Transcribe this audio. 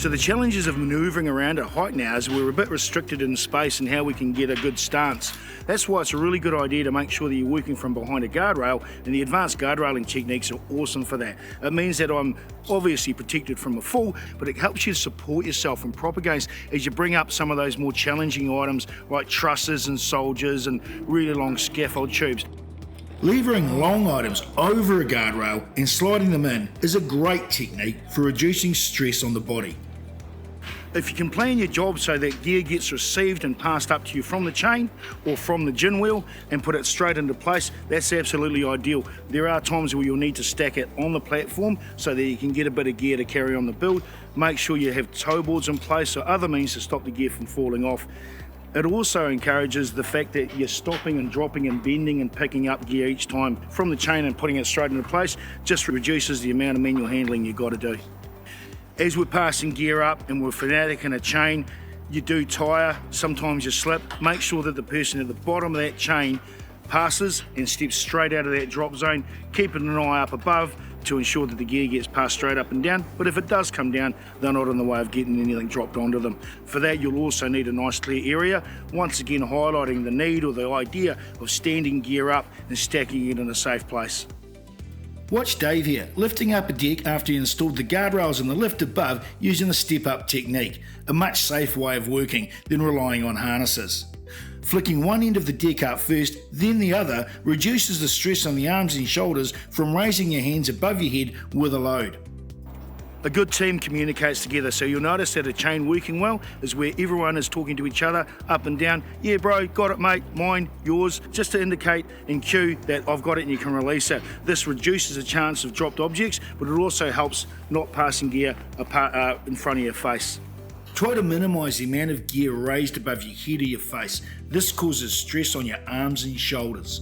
So the challenges of manoeuvring around at height now is we're a bit restricted in space and how we can get a good stance. That's why it's a really good idea to make sure that you're working from behind a guardrail, and the advanced guardrailing techniques are awesome for that. It means that I'm obviously protected from a fall, but it helps you support yourself in proper games as you bring up some of those more challenging items like trusses and soldiers and really long scaffold tubes. Levering long items over a guardrail and sliding them in is a great technique for reducing stress on the body. If you can plan your job so that gear gets received and passed up to you from the chain or from the gin wheel and put it straight into place, that's absolutely ideal. There are times where you'll need to stack it on the platform so that you can get a bit of gear to carry on the build. Make sure you have toe boards in place or other means to stop the gear from falling off. It also encourages the fact that you're stopping and dropping and bending and picking up gear each time from the chain and putting it straight into place. Just reduces the amount of manual handling you've got to do. As we're passing gear up and we're fanatic in a chain, you do tire, sometimes you slip. Make sure that the person at the bottom of that chain passes and steps straight out of that drop zone, keeping an eye up above to ensure that the gear gets passed straight up and down. But if it does come down, they're not in the way of getting anything dropped onto them. For that, you'll also need a nice clear area, once again highlighting the need or the idea of standing gear up and stacking it in a safe place. Watch Dave here, lifting up a deck after he installed the guardrails in the lift above using the step-up technique, a much safer way of working than relying on harnesses. Flicking one end of the deck up first, then the other, reduces the stress on the arms and shoulders from raising your hands above your head with a load. A good team communicates together, so you'll notice that a chain working well is where everyone is talking to each other up and down. Yeah bro, got it mate, mine, yours, just to indicate and cue that I've got it and you can release it. This reduces the chance of dropped objects, but it also helps not passing gear apart, in front of your face. Try to minimise the amount of gear raised above your head or your face. This causes stress on your arms and shoulders.